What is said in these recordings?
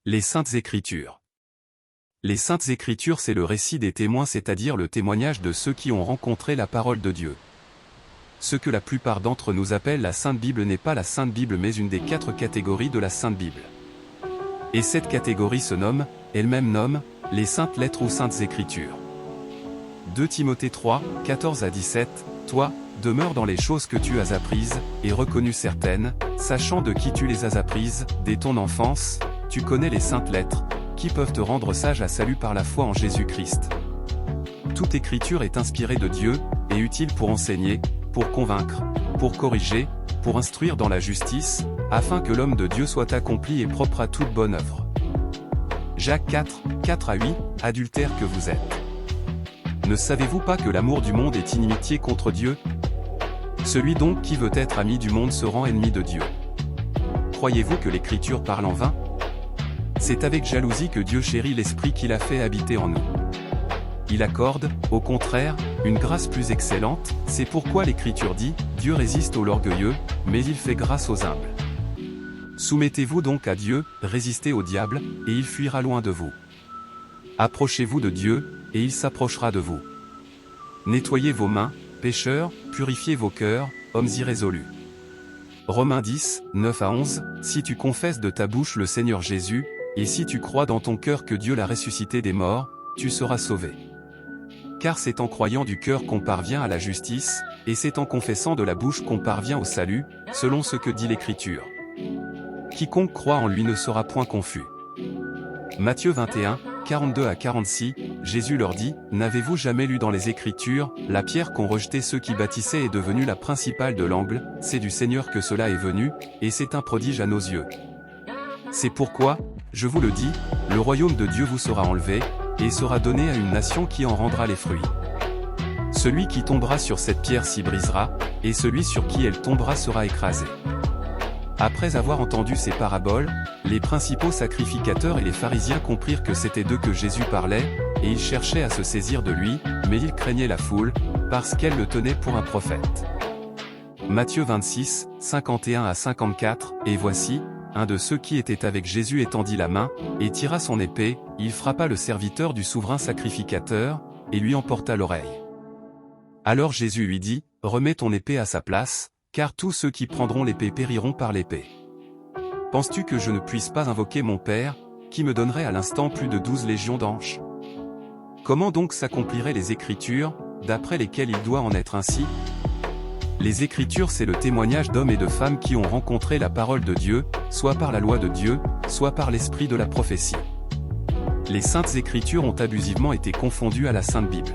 Les Saintes Écritures. Les Saintes Écritures, c'est le récit des témoins, c'est-à-dire le témoignage de ceux qui ont rencontré la parole de Dieu. Ce que la plupart d'entre nous appellent la Sainte Bible n'est pas la Sainte Bible mais une des 4 catégories de la Sainte Bible. Et cette catégorie se nomme, elle-même nomme, les Saintes Lettres ou Saintes Écritures. 2 Timothée 3, 14 à 17, toi, demeure dans les choses que tu as apprises, et reconnues certaines, sachant de qui tu les as apprises, dès ton enfance, tu connais les Saintes Lettres, qui peuvent te rendre sage à salut par la foi en Jésus-Christ. Toute écriture est inspirée de Dieu, et utile pour enseigner, pour convaincre, pour corriger, pour instruire dans la justice, afin que l'homme de Dieu soit accompli et propre à toute bonne œuvre. Jacques 4, 4 à 8, adultères que vous êtes. Ne savez-vous pas que l'amour du monde est inimitié contre Dieu? Celui donc qui veut être ami du monde se rend ennemi de Dieu. Croyez-vous que l'Écriture parle en vain? C'est avec jalousie que Dieu chérit l'Esprit qu'il a fait habiter en nous. Il accorde, au contraire, une grâce plus excellente, c'est pourquoi l'Écriture dit, Dieu résiste aux orgueilleux, mais il fait grâce aux humbles. Soumettez-vous donc à Dieu, résistez au diable, et il fuira loin de vous. Approchez-vous de Dieu, et il s'approchera de vous. Nettoyez vos mains, pécheurs, purifiez vos cœurs, hommes irrésolus. Romains 10, 9 à 11, si tu confesses de ta bouche le Seigneur Jésus, et si tu crois dans ton cœur que Dieu l'a ressuscité des morts, tu seras sauvé. Car c'est en croyant du cœur qu'on parvient à la justice, et c'est en confessant de la bouche qu'on parvient au salut, selon ce que dit l'Écriture. Quiconque croit en lui ne sera point confus. Matthieu 21, 42 à 46, Jésus leur dit, n'avez-vous jamais lu dans les Écritures, la pierre qu'ont rejetée ceux qui bâtissaient est devenue la principale de l'angle, c'est du Seigneur que cela est venu, et c'est un prodige à nos yeux. C'est pourquoi, je vous le dis, le royaume de Dieu vous sera enlevé, et sera donné à une nation qui en rendra les fruits. Celui qui tombera sur cette pierre s'y brisera, et celui sur qui elle tombera sera écrasé. Après avoir entendu ces paraboles, les principaux sacrificateurs et les pharisiens comprirent que c'était d'eux que Jésus parlait, et ils cherchaient à se saisir de lui, mais ils craignaient la foule, parce qu'elle le tenait pour un prophète. Matthieu 26, 51 à 54, et voici, un de ceux qui étaient avec Jésus étendit la main, et tira son épée, il frappa le serviteur du souverain sacrificateur, et lui emporta l'oreille. Alors Jésus lui dit, remets ton épée à sa place, car tous ceux qui prendront l'épée périront par l'épée. Penses-tu que je ne puisse pas invoquer mon Père, qui me donnerait à l'instant plus de 12 légions d'anges? Comment donc s'accompliraient les Écritures, d'après lesquelles il doit en être ainsi? Les Écritures, c'est le témoignage d'hommes et de femmes qui ont rencontré la parole de Dieu, soit par la loi de Dieu, soit par l'esprit de la prophétie. Les Saintes Écritures ont abusivement été confondues à la Sainte Bible.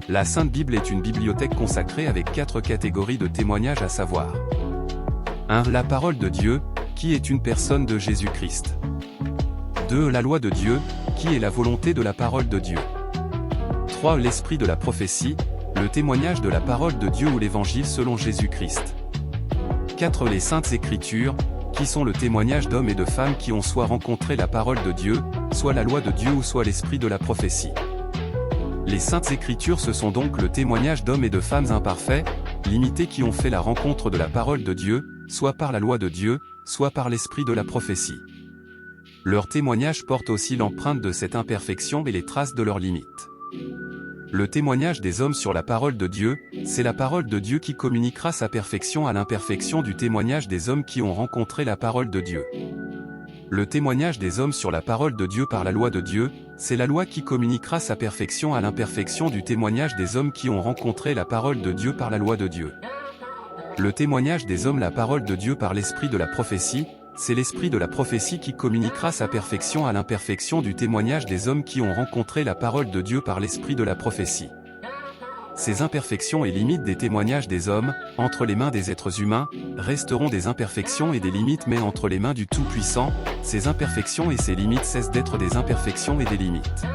La Sainte Bible est une bibliothèque consacrée avec 4 catégories de témoignages à savoir 1. La parole de Dieu, qui est une personne de Jésus-Christ. 2. La loi de Dieu, qui est la volonté de la parole de Dieu. 3. L'esprit de la prophétie, le témoignage de la parole de Dieu ou l'évangile selon Jésus-Christ. 4. Les Saintes Écritures, qui sont le témoignage d'hommes et de femmes qui ont soit rencontré la parole de Dieu, soit la loi de Dieu ou soit l'esprit de la prophétie. Les Saintes Écritures, ce sont donc le témoignage d'hommes et de femmes imparfaits, limités qui ont fait la rencontre de la parole de Dieu, soit par la loi de Dieu, soit par l'esprit de la prophétie. Leur témoignage porte aussi l'empreinte de cette imperfection et les traces de leurs limites. Le témoignage des hommes sur la parole de Dieu, c'est la parole de Dieu qui communiquera sa perfection à l'imperfection du témoignage des hommes qui ont rencontré la parole de Dieu. Le témoignage des hommes sur la parole de Dieu par la loi de Dieu, c'est la loi qui communiquera sa perfection à l'imperfection du témoignage des hommes qui ont rencontré la parole de Dieu par la loi de Dieu. Le témoignage des hommes la parole de Dieu par l'esprit de la prophétie, c'est l'esprit de la prophétie qui communiquera sa perfection à l'imperfection du témoignage des hommes qui ont rencontré la parole de Dieu par l'esprit de la prophétie. Ces imperfections et limites des témoignages des hommes, entre les mains des êtres humains, resteront des imperfections et des limites, mais entre les mains du Tout-Puissant, ces imperfections et ces limites cessent d'être des imperfections et des limites.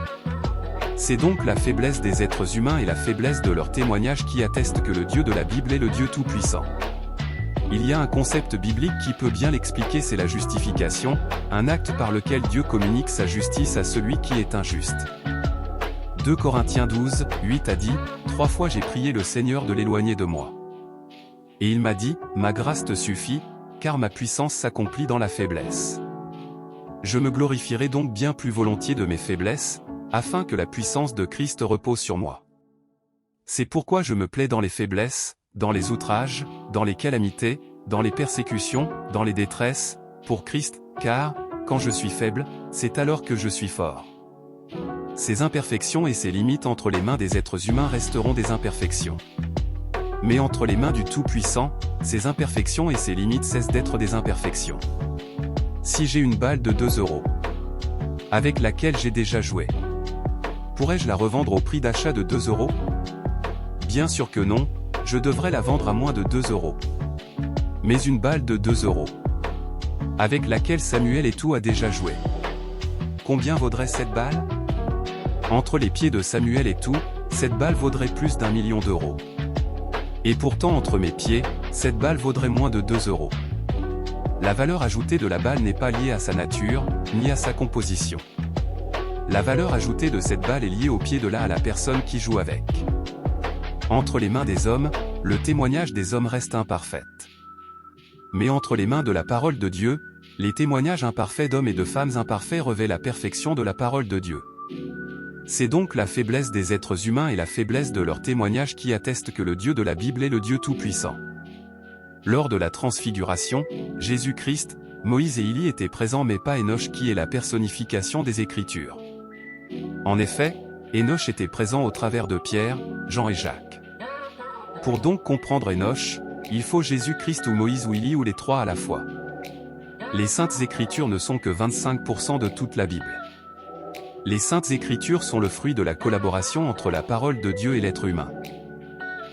C'est donc la faiblesse des êtres humains et la faiblesse de leur témoignage qui attestent que le Dieu de la Bible est le Dieu Tout-Puissant. Il y a un concept biblique qui peut bien l'expliquer, c'est la justification, un acte par lequel Dieu communique sa justice à celui qui est injuste. 2 Corinthiens 12, 8 a dit, 3 fois j'ai prié le Seigneur de l'éloigner de moi. Et il m'a dit, ma grâce te suffit, car ma puissance s'accomplit dans la faiblesse. Je me glorifierai donc bien plus volontiers de mes faiblesses, afin que la puissance de Christ repose sur moi. C'est pourquoi je me plais dans les faiblesses, dans les outrages, dans les calamités, dans les persécutions, dans les détresses, pour Christ, car, quand je suis faible, c'est alors que je suis fort. Ces imperfections et ces limites entre les mains des êtres humains resteront des imperfections. Mais entre les mains du Tout-Puissant, ces imperfections et ces limites cessent d'être des imperfections. Si j'ai une balle de 2 €, avec laquelle j'ai déjà joué, pourrais-je la revendre au prix d'achat de 2 €? Bien sûr que non, je devrais la vendre à moins de 2 €. Mais une balle de 2 €, avec laquelle Samuel Eto'o a déjà joué. Combien vaudrait cette balle? Entre les pieds de Samuel Eto'o, cette balle vaudrait plus d'1 million d'euros. Et pourtant entre mes pieds, cette balle vaudrait moins de 2 €. La valeur ajoutée de la balle n'est pas liée à sa nature, ni à sa composition. La valeur ajoutée de cette balle est liée au pied de à la personne qui joue avec. Entre les mains des hommes, le témoignage des hommes reste imparfait. Mais entre les mains de la parole de Dieu, les témoignages imparfaits d'hommes et de femmes imparfaits revêtent la perfection de la parole de Dieu. C'est donc la faiblesse des êtres humains et la faiblesse de leur témoignage qui attestent que le Dieu de la Bible est le Dieu Tout-Puissant. Lors de la transfiguration, Jésus-Christ, Moïse et Élie étaient présents mais pas Enoch qui est la personnification des Écritures. En effet, Enoch était présent au travers de Pierre, Jean et Jacques. Pour donc comprendre Enoch, il faut Jésus-Christ ou Moïse ou Élie ou les trois à la fois. Les Saintes Écritures ne sont que 25% de toute la Bible. Les Saintes Écritures sont le fruit de la collaboration entre la parole de Dieu et l'être humain.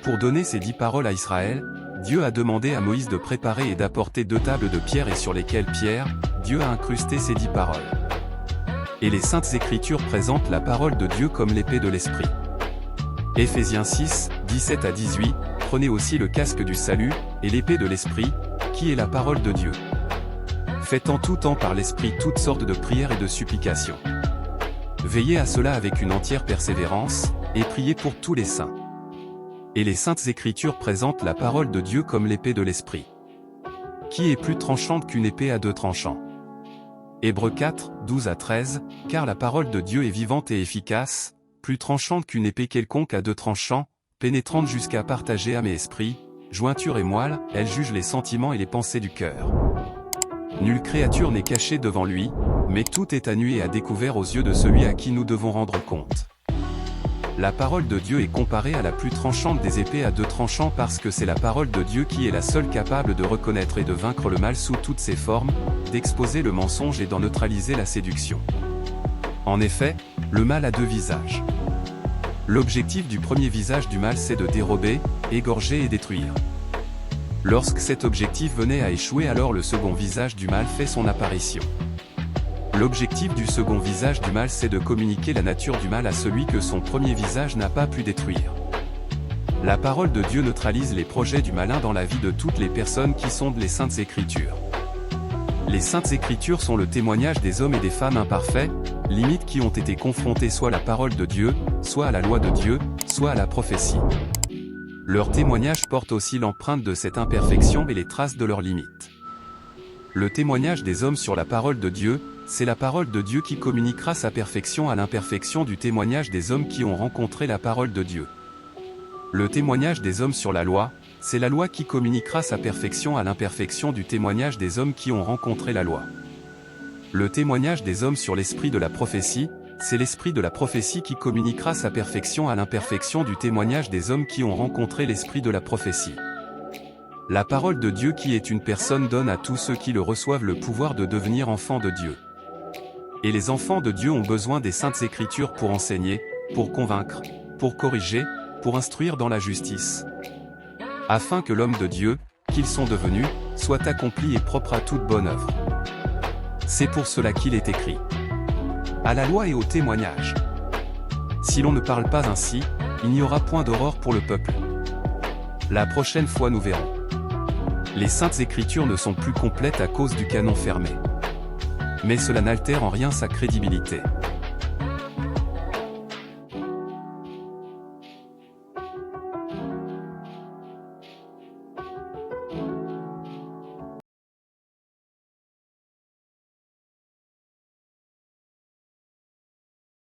Pour donner ces 10 paroles à Israël, Dieu a demandé à Moïse de préparer et d'apporter 2 tables de pierre et sur lesquelles Pierre, Dieu a incrusté ces 10 paroles. Et les Saintes Écritures présentent la parole de Dieu comme l'épée de l'Esprit. Éphésiens 6, 17 à 18, prenez aussi le casque du salut, et l'épée de l'Esprit, qui est la parole de Dieu. Faites en tout temps par l'Esprit toutes sortes de prières et de supplications. Veillez à cela avec une entière persévérance, et priez pour tous les saints. Et les Saintes Écritures présentent la parole de Dieu comme l'épée de l'Esprit, qui est plus tranchante qu'une épée à 2 tranchants. Hébreux 4, 12 à 13, car la parole de Dieu est vivante et efficace, plus tranchante qu'une épée quelconque à 2 tranchants, pénétrante jusqu'à partager âme et esprit, jointure et moelle, elle juge les sentiments et les pensées du cœur. Nulle créature n'est cachée devant lui, mais tout est à nu et à découvert aux yeux de celui à qui nous devons rendre compte. La parole de Dieu est comparée à la plus tranchante des épées à 2 tranchants parce que c'est la parole de Dieu qui est la seule capable de reconnaître et de vaincre le mal sous toutes ses formes, d'exposer le mensonge et d'en neutraliser la séduction. En effet, le mal a 2 visages. L'objectif du premier visage du mal c'est de dérober, égorger et détruire. Lorsque cet objectif venait à échouer, alors le second visage du mal fait son apparition. L'objectif du second visage du mal c'est de communiquer la nature du mal à celui que son premier visage n'a pas pu détruire. La parole de Dieu neutralise les projets du malin dans la vie de toutes les personnes qui sondent les Saintes Écritures. Les Saintes Écritures sont le témoignage des hommes et des femmes imparfaits, limites qui ont été confrontés soit à la parole de Dieu, soit à la loi de Dieu, soit à la prophétie. Leur témoignage porte aussi l'empreinte de cette imperfection et les traces de leurs limites. Le témoignage des hommes sur la parole de Dieu, c'est la parole de Dieu qui communiquera sa perfection à l'imperfection du témoignage des hommes qui ont rencontré la parole de Dieu. Le témoignage des hommes sur la loi, c'est la loi qui communiquera sa perfection à l'imperfection du témoignage des hommes qui ont rencontré la loi. Le témoignage des hommes sur l'esprit de la prophétie, c'est l'esprit de la prophétie qui communiquera sa perfection à l'imperfection du témoignage des hommes qui ont rencontré l'esprit de la prophétie. La parole de Dieu qui est une personne donne à tous ceux qui le reçoivent le pouvoir de devenir enfants de Dieu. Et les enfants de Dieu ont besoin des Saintes Écritures pour enseigner, pour convaincre, pour corriger, pour instruire dans la justice. Afin que l'homme de Dieu, qu'ils sont devenus, soit accompli et propre à toute bonne œuvre. C'est pour cela qu'il est écrit. À la loi et au témoignage. Si l'on ne parle pas ainsi, il n'y aura point d'aurore pour le peuple. La prochaine fois nous verrons. Les Saintes Écritures ne sont plus complètes à cause du canon fermé. Mais cela n'altère en rien sa crédibilité.